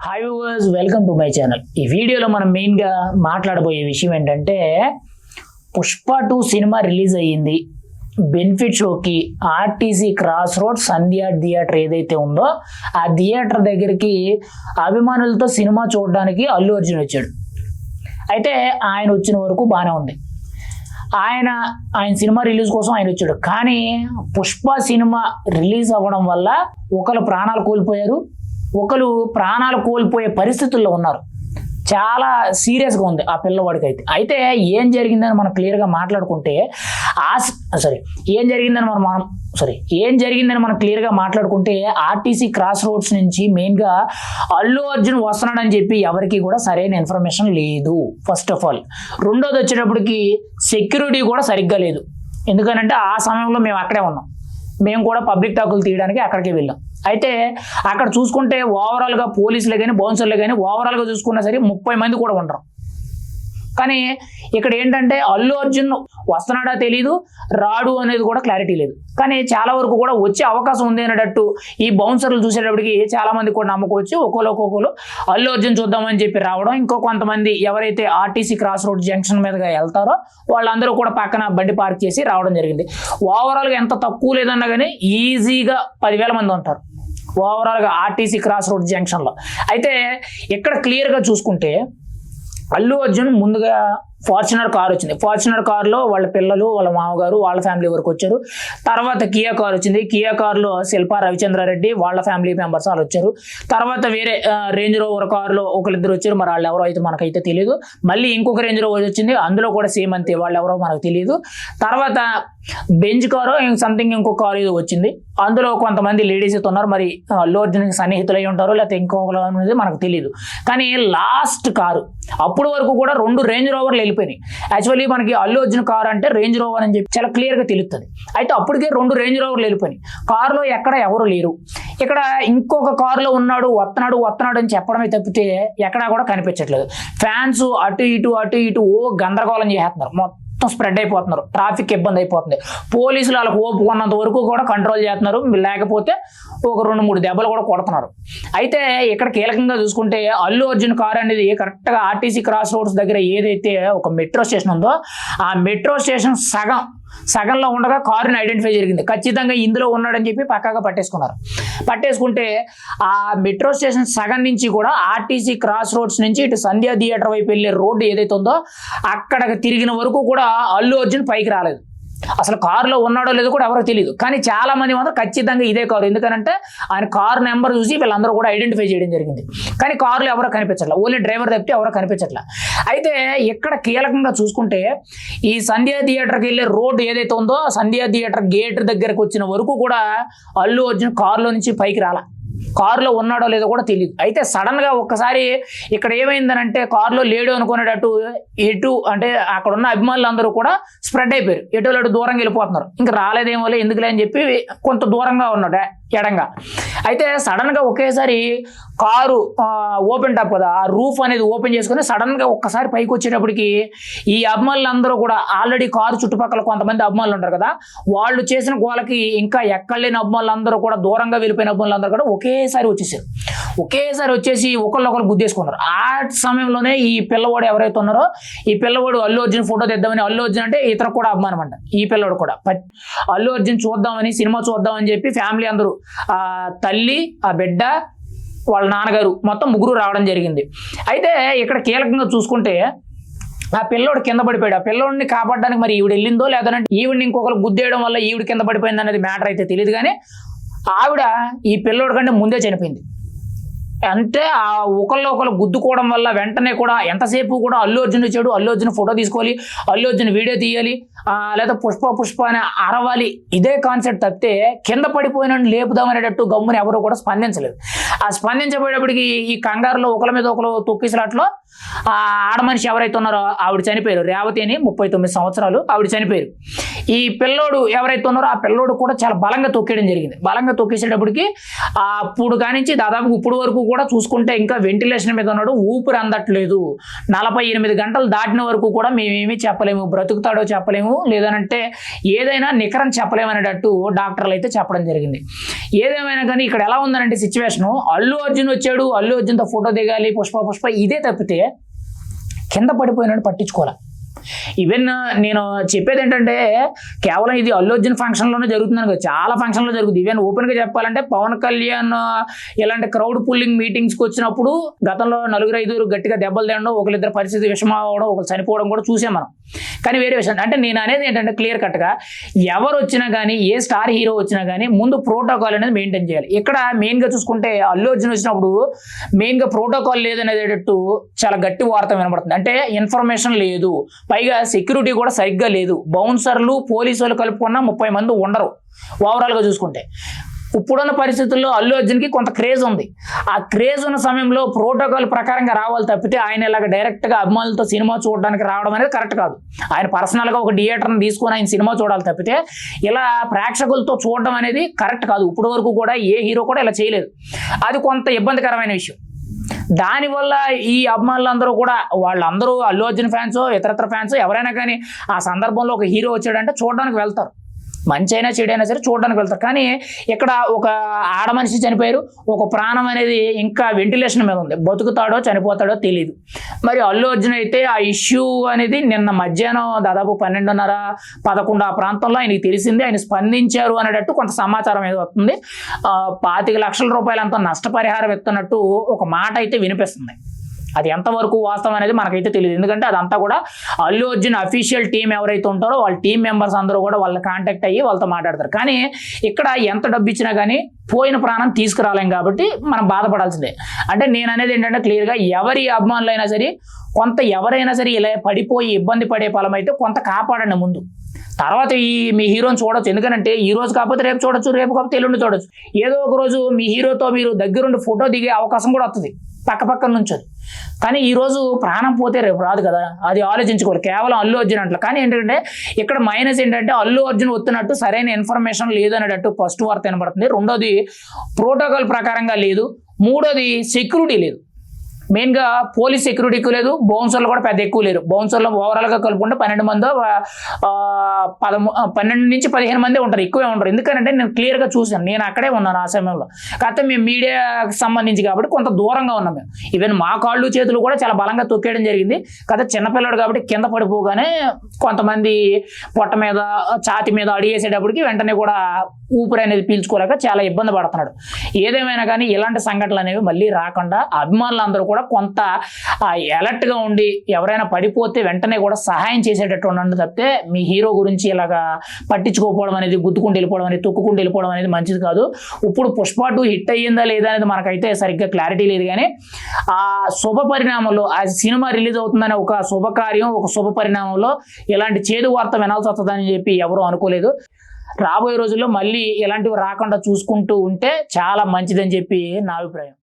Hi viewers, welcome to my channel. ఈ వీడియోలో మనం మెయిన్గా మాట్లాడబోయే విషయం ఏంటంటే, పుష్ప 2 సినిమా రిలీజ్ అయ్యింది. బెనిఫిట్ షోకి ఆర్టీసీ క్రాస్ రోడ్ సంధ్య థియేటర్ ఏదైతే ఉందో ఆ థియేటర్ దగ్గరికి అభిమానులతో సినిమా చూడడానికి అల్లు అర్జున్ వచ్చాడు. అయితే ఆయన వచ్చిన వరకు బాగానే ఉంది. ఆయన సినిమా రిలీజ్ కోసం ఆయన వచ్చాడు. కానీ పుష్ప సినిమా రిలీజ్ అవ్వడం వల్ల ఒకరు ప్రాణాలు కోల్పోయారు, ఒకరు ప్రాణాలు కోల్పోయే పరిస్థితుల్లో ఉన్నారు. చాలా సీరియస్గా ఉంది ఆ పిల్లవాడికి. అయితే ఏం జరిగిందని మనం క్లియర్గా మాట్లాడుకుంటే ఏం జరిగిందని మనం క్లియర్గా మాట్లాడుకుంటే ఆర్టీసీ క్రాస్ రోడ్స్ నుంచి మెయిన్గా అల్లు అర్జున్ వస్తున్నాడని చెప్పి ఎవరికి కూడా సరైన ఇన్ఫర్మేషన్ లేదు. ఫస్ట్ ఆఫ్ ఆల్, రెండోది వచ్చేటప్పటికి సెక్యూరిటీ కూడా సరిగ్గా లేదు. ఎందుకనంటే ఆ సమయంలో మేము అక్కడే ఉన్నాం. మేము కూడా పబ్లిక్ టాకులు తీయడానికి అక్కడికి వెళ్ళాం. అయితే అక్కడ చూసుకుంటే ఓవరాల్గా పోలీసులే కానీ బౌన్సర్లే కానీ ఓవరాల్గా చూసుకున్నా సరే 30 మంది కూడా ఉండరు. కానీ ఇక్కడ ఏంటంటే అల్లు అర్జున్ వస్తున్నాడా తెలీదు, రాడు అనేది కూడా క్లారిటీ లేదు. కానీ చాలా వరకు కూడా వచ్చే అవకాశం ఉంది అనేటట్టు ఈ బౌన్సర్లు చూసేటప్పటికి చాలా మంది కూడా నమ్మకొచ్చి ఒక్కొక్కరు అల్లు అర్జున్ చూద్దామని చెప్పి రావడం, ఇంకో కొంతమంది ఎవరైతే ఆర్టీసీ క్రాస్ రోడ్ జంక్షన్ మీదుగా వెళ్తారో వాళ్ళందరూ కూడా పక్కన బండి పార్క్ చేసి రావడం జరిగింది. ఓవరాల్గా ఎంత తక్కువ లేదన్నా కానీ ఈజీగా 10,000 మంది ఉంటారు ఓవరాల్గా ఆర్టీసీ క్రాస్ రోడ్ జంక్షన్లో. అయితే ఇక్కడ క్లియర్గా చూసుకుంటే అల్లు అర్జున్ ముందుగా ఫార్చునర్ కార్ వచ్చింది. ఫార్చునర్ కార్లో వాళ్ళ పిల్లలు, వాళ్ళ మామగారు, వాళ్ళ ఫ్యామిలీ వరకు వచ్చారు. తర్వాత కియా కార్ వచ్చింది. కియా కార్లో శిల్పా రవిచంద్రారెడ్డి వాళ్ళ ఫ్యామిలీ మెంబర్స్ వాళ్ళు వచ్చారు. తర్వాత వేరే రేంజ్ రోవర్ కార్లో ఒకరిద్దరు వచ్చారు. మరి వాళ్ళు ఎవరో అయితే మనకైతే తెలియదు. మళ్ళీ ఇంకొక రేంజ్ రోవర్ వచ్చింది, అందులో కూడా సేమ్ అంతే, వాళ్ళు ఎవరో మనకు తెలియదు. తర్వాత బెంజ్ కారు సంథింగ్ ఇంకో కారు ఏదో వచ్చింది. అందులో కొంతమంది లేడీస్ అయితే ఉన్నారు. మరి అల్లు అర్జున్కి సన్నిహితులు అయి ఉంటారు, లేకపోతే ఇంకొకరు అనేది మనకు తెలియదు. కానీ లాస్ట్ కారు అప్పుడు వరకు కూడా 2 రేంజ్ రోవర్లు వెళ్ళిపోయినాయి. యాక్చువల్లీ మనకి అల్లు అర్జున్ కార్ అంటే రేంజ్ రోవర్ అని చెప్పి చాలా క్లియర్గా తెలుస్తుంది. అయితే అప్పటికే 2 రేంజ్ రోవర్లు వెళ్ళిపోయినాయి. కారులో ఎక్కడ ఎవరు లేరు. ఇక్కడ ఇంకొక కారులో వస్తున్నాడు అని చెప్పడమే తప్పితే ఎక్కడా కూడా కనిపించట్లేదు. ఫ్యాన్స్ అటు ఇటు గందరగోళం చేస్తున్నారు, మొత్తం స్ప్రెడ్ అయిపోతున్నారు, ట్రాఫిక్ ఇబ్బంది అయిపోతుంది. పోలీసులు వాళ్ళకు ఓపుకున్నంత వరకు కూడా కంట్రోల్ చేస్తున్నారు, లేకపోతే ఒక 2-3 దెబ్బలు కూడా కొడుతున్నారు. అయితే ఇక్కడ కీలకంగా చూసుకుంటే అల్లు అర్జున్ కార్ అనేది కరెక్ట్గా ఆర్టీసీ క్రాస్ రోడ్స్ దగ్గర ఏదైతే ఒక మెట్రో స్టేషన్ ఉందో ఆ మెట్రో స్టేషన్ సగంలో ఉండగా కారుని ఐడెంటిఫై జరిగింది. ఖచ్చితంగా ఇందులో ఉన్నాడని చెప్పి పక్కాగా పట్టేసుకుంటే ఆ మెట్రో స్టేషన్ సగం నుంచి కూడా ఆర్టీసీ క్రాస్ రోడ్స్ నుంచి ఇటు సంధ్య థియేటర్ వైపు వెళ్ళే రోడ్డు ఏదైతే ఉందో అక్కడికి తిరిగిన వరకు కూడా అల్లు అర్జున్ పైకి రాలేదు. అసలు కారులో ఉన్నాడో లేదో కూడా ఎవరో తెలియదు. కానీ చాలా మంది మాత్రం ఖచ్చితంగా ఇదే కారు, ఎందుకంటే ఆయన కారు నెంబర్ చూసి వీళ్ళందరూ కూడా ఐడెంటిఫై చేయడం జరిగింది. కానీ కారులో ఎవరో కనిపించట్లా, ఓన్లీ డ్రైవర్ తప్పితే ఎవరో కనిపించట్లా. అయితే ఇక్కడ కీలకంగా చూసుకుంటే ఈ సంధ్య థియేటర్కి వెళ్ళే రోడ్డు ఏదైతే ఉందో సంధ్య థియేటర్ గేట్ దగ్గరకు వచ్చిన వరకు కూడా అల్లు అర్జున్ కారులో నుంచి పైకి రాలా. కారులో ఉన్నాడో లేదో కూడా తెలియదు. అయితే సడన్గా ఒక్కసారి ఇక్కడ ఏమైందనంటే కారులో లేడు అనుకునేటట్టు ఎటు అంటే అక్కడ ఉన్న అభిమానులు అందరూ కూడా స్ప్రెడ్ అయిపోయారు, ఎటు దూరంగా వెళ్ళిపోతున్నారు. ఇంకా రాలేదేమో ఎందుకులే అని చెప్పి కొంత దూరంగా ఉన్నాడు ఎడంగా. అయితే సడన్గా ఒకేసారి కారు ఓపెన్ టాప్ కదా, ఆ రూఫ్ అనేది ఓపెన్ చేసుకుని సడన్గా ఒక్కసారి పైకి వచ్చేటప్పటికి ఈ అభిమానులు అందరూ కూడా ఆల్రెడీ కారు చుట్టుపక్కల కొంతమంది అభిమానులు ఉంటారు కదా, వాళ్ళు చేసిన గోలకి ఇంకా ఎక్కడలేని అభిమానులు అందరూ కూడా దూరంగా వెళ్ళిపోయిన అభిమానులు అందరూ కూడా ఒకేసారి వచ్చేసి ఒకళ్ళు గుద్దేసుకున్నారు. ఆ సమయంలోనే ఈ పిల్లవాడు ఎవరైతే ఉన్నారో ఈ పిల్లవాడు అల్లు అర్జున్ ఫోటో తెద్దామని, అల్లు అర్జున్ అంటే ఇతర కూడా అభిమానం అంట, ఈ పిల్లవాడు కూడా అల్లు అర్జున్ చూద్దామని సినిమా చూద్దామని చెప్పి ఫ్యామిలీ అందరూ ఆ తల్లి, ఆ బిడ్డ, వాళ్ళ నాన్నగారు మొత్తం 3 రావడం జరిగింది. అయితే ఇక్కడ కీలకంగా చూసుకుంటే ఆ పిల్లోడు కింద పడిపోయాడు. ఆ పిల్లోడిని కాపాడడానికి మరి ఈవిడ వెళ్ళిందో లేదంటే ఈవిడిని ఇంకొకరు గుద్దేయడం వల్ల ఈవిడ కింద పడిపోయింది అనేది మ్యాటర్ అయితే తెలియదు. కానీ ఆవిడ ఈ పిల్లోడి కంటే ముందే చనిపోయింది. అంటే ఆ ఒకళ్ళు గుద్దుకోవడం వల్ల వెంటనే కూడా ఎంతసేపు కూడా అల్లు అర్జున్ వచ్చాడు, అల్లు అర్జున్ ఫోటో తీసుకోవాలి, అల్లు అర్జున్ వీడియో తీయాలి, లేదా పుష్ప అని అరవాలి, ఇదే కాన్సెప్ట్ తప్పితే కింద పడిపోయిన లేపుదామనేటట్టు గమ్ముని ఎవరు కూడా స్పందించలేదు. ఆ స్పందించబోయేటప్పటికి ఈ కంగారులో ఒకరి మీద ఒకరు తొక్కిసలాట్లో ఆ ఆడ మనిషి ఎవరైతే ఉన్నారో ఆవిడ చనిపోయారు. రేవతి అని 39 సంవత్సరాలు ఆవిడ చనిపోయారు. ఈ పిల్లోడు ఎవరైతే ఉన్నారో ఆ పిల్లోడు కూడా చాలా బలంగా తొక్కేయడం జరిగింది. బలంగా తొక్కేసేటప్పటికి అప్పుడు కానించి దాదాపు ఇప్పుడు వరకు కూడా చూసుకుంటే ఇంకా వెంటిలేషన్ మీద ఉన్నాడు, ఊపిరి అందట్లేదు. 48 గంటలు దాటిన వరకు కూడా మేమేమీ చెప్పలేము, బ్రతుకుతాడో చెప్పలేము, లేదనంటే ఏదైనా నికరం చెప్పలేము అనేటట్టు డాక్టర్లు అయితే చెప్పడం జరిగింది. ఏదేమైనా కానీ ఇక్కడ ఎలా ఉందనంటే సిచ్యువేషను, అల్లు అర్జున్ వచ్చాడు, అల్లు అర్జున్తో ఫోటో దిగాలి, పుష్ప ఇదే తప్పితే కింద పడిపోయినాడు పట్టించుకోవాలి. ఈవెన్ నేను చెప్పేది ఏంటంటే కేవలం ఇది అల్లు అర్జున్ ఫంక్షన్లోనే జరుగుతుందని కదా, చాలా ఫంక్షన్లో జరుగుతుంది. ఈవెన్ ఓపెన్గా చెప్పాలంటే పవన్ కళ్యాణ్ ఇలాంటి క్రౌడ్ పుల్లింగ్ మీటింగ్స్కి వచ్చినప్పుడు గతంలో 4-5 గట్టిగా దెబ్బలు తినడం, ఒకరిద్దరు పరిస్థితి విషమం అవ్వడం, ఒకరు చనిపోవడం కూడా చూసాం మనం. కానీ వేరే విషయం అంటే నేను అనేది ఏంటంటే క్లియర్ కట్గా ఎవరు వచ్చినా కానీ, ఏ స్టార్ హీరో వచ్చినా కానీ ముందు ప్రోటోకాల్ అనేది మెయింటైన్ చేయాలి. ఇక్కడ మెయిన్గా చూసుకుంటే అల్లు అర్జున్ వచ్చినప్పుడు మెయిన్గా ప్రోటోకాల్ లేదనేటట్టు చాలా గట్టి వార్త వినబడుతుంది. అంటే ఇన్ఫర్మేషన్ లేదు, పైగా సెక్యూరిటీ కూడా సరిగ్గా లేదు. బౌన్సర్లు పోలీసులు కలుపుకున్న 30 మంది ఉండరు ఓవరాల్గా చూసుకుంటే. ఇప్పుడున్న పరిస్థితుల్లో అల్లు అర్జున్కి కొంత క్రేజ్ ఉంది. ఆ క్రేజ్ ఉన్న సమయంలో ప్రోటోకాల్ ప్రకారంగా రావాలి తప్పితే ఆయన ఇలాగ డైరెక్ట్గా అభిమానులతో సినిమా చూడడానికి రావడం అనేది కరెక్ట్ కాదు. ఆయన పర్సనల్గా ఒక థియేటర్ని తీసుకొని ఆయన సినిమా చూడాలి తప్పితే ఇలా ప్రేక్షకులతో చూడడం అనేది కరెక్ట్ కాదు. ఇప్పటి వరకు కూడా ఏ హీరో కూడా ఇలా చేయలేదు. అది కొంత ఇబ్బందికరమైన విషయం. దానివల్ల ఈ అభిమానులందరూ కూడా వాళ్ళందరూ అల్లు అర్జున్ ఫ్యాన్స్, ఇతరత్ర ఫ్యాన్స్ ఎవరైనా కానీ ఆ సందర్భంలో ఒక హీరో వచ్చాడంటే చూడడానికి వెళ్తారు. మంచి అయినా చెడైనా సరే చూడడానికి వెళ్తారు. కానీ ఇక్కడ ఒక ఆడ మనిషి చనిపోయారు, ఒక ప్రాణం అనేది ఇంకా వెంటిలేషన్ మీద ఉంది, బతుకుతాడో చనిపోతాడో తెలియదు. మరి అల్లు అర్జున్ అయితే ఆ ఇష్యూ అనేది నిన్న మధ్యాహ్నం దాదాపు 12:30-11 ఆ ప్రాంతంలో ఆయనకి తెలిసింది, ఆయన స్పందించారు అనేటట్టు కొంత సమాచారం ఏదో వస్తుంది. 25 లక్షల రూపాయలంతా నష్టపరిహారం ఇస్తున్నట్టు ఒక మాట అయితే వినిపిస్తుంది. అది ఎంతవరకు వాస్తవం అనేది మనకైతే తెలియదు. ఎందుకంటే అదంతా కూడా అల్లు అర్జున్ అఫీషియల్ టీం ఎవరైతే ఉంటారో వాళ్ళ టీం మెంబర్స్ అందరూ కూడా వాళ్ళని కాంటాక్ట్ అయ్యి వాళ్ళతో మాట్లాడతారు. కానీ ఇక్కడ ఎంత డబ్బు ఇచ్చినా కానీ పోయిన ప్రాణం తీసుకురాలేం కాబట్టి మనం బాధపడాల్సిందే. అంటే నేను అనేది ఏంటంటే క్లియర్గా ఎవరి అభిమానులైనా సరే కొంత ఎవరైనా సరే ఇలా పడిపోయి ఇబ్బంది పడే ఫలం అయితే కొంత కాపాడండి ముందు. తర్వాత మీ హీరోని చూడొచ్చు. ఎందుకంటే ఈ రోజు కాకపోతే రేపు చూడొచ్చు, రేపు కాకపోతే ఎల్లుండి చూడొచ్చు. ఏదో ఒక రోజు మీ హీరోతో మీరు దగ్గరుండి ఫోటో దిగే అవకాశం కూడా వస్తుంది పక్కన నుంచి. కానీ ఈరోజు ప్రాణం పోతే రేపు రాదు కదా, అది ఆలోచించుకోవాలి కేవలం అల్లు అర్జున్ అంట్లో. కానీ ఏంటంటే ఇక్కడ మైనస్ ఏంటంటే అల్లు అర్జున్ వస్తున్నట్టు సరైన ఇన్ఫర్మేషన్ లేదు అనేటట్టు ఫస్ట్ వార్త వినబడుతుంది. రెండోది ప్రోటోకాల్ ప్రకారంగా లేదు. మూడోది సెక్యూరిటీ లేదు. మెయిన్గా పోలీస్ సెక్యూరిటీ ఎక్కువ లేదు, బౌన్సర్లు కూడా పెద్ద ఎక్కువ లేరు. బౌన్సర్లు ఓవరాల్గా కలుపుకుంటే 12 మందో 12 నుంచి 15 మంది ఉంటారు, ఎక్కువే ఉంటారు. ఎందుకంటే నేను క్లియర్గా చూశాను, నేను అక్కడే ఉన్నాను ఆ సమయంలో. కాకపోతే మేము మీడియాకి సంబంధించి కాబట్టి కొంత దూరంగా ఉన్నాం మేము. ఈవెన్ మా కాళ్ళు చేతులు కూడా చాలా బలంగా తొక్కేయడం జరిగింది. కాకపోతే చిన్నపిల్లడు కాబట్టి కింద పడిపోగానే కొంతమంది పొట్ట మీద ఛాతి మీద అడిగేసేటప్పటికి వెంటనే కూడా ఊపిరి అనేది పీల్చుకోలేక చాలా ఇబ్బంది పడుతున్నాడు. ఏదేమైనా కానీ ఇలాంటి సంఘటనలు అనేవి మళ్ళీ రాకుండా అభిమానులందరూ కూడా కొంత అలర్ట్గా ఉండి ఎవరైనా పడిపోతే వెంటనే కూడా సహాయం చేసేటట్టు ఉండండి తప్పితే మీ హీరో గురించి ఇలాగా పట్టించుకోకపోవడం అనేది, గుద్దుకుంటూ వెళ్ళిపోవడం అనేది, తొక్కుకుంటూ వెళ్ళిపోవడం అనేది మంచిది కాదు. ఇప్పుడు పుష్ప 2 హిట్ అయ్యిందా లేదా అనేది మనకైతే సరిగ్గా క్లారిటీ లేదు. కానీ ఆ శుభ పరిణామంలో ఆ సినిమా రిలీజ్ అవుతుందని ఒక శుభకార్యం, ఒక శుభ పరిణామంలో ఇలాంటి చేదు వార్త వినాల్సి వస్తుందని చెప్పి ఎవరూ అనుకోలేదు. రాబోయే రోజుల్లో మళ్ళీ ఇలాంటివి రాకుండా చూసుకుంటూ ఉంటే చాలా మంచిదని చెప్పి నా అభిప్రాయం.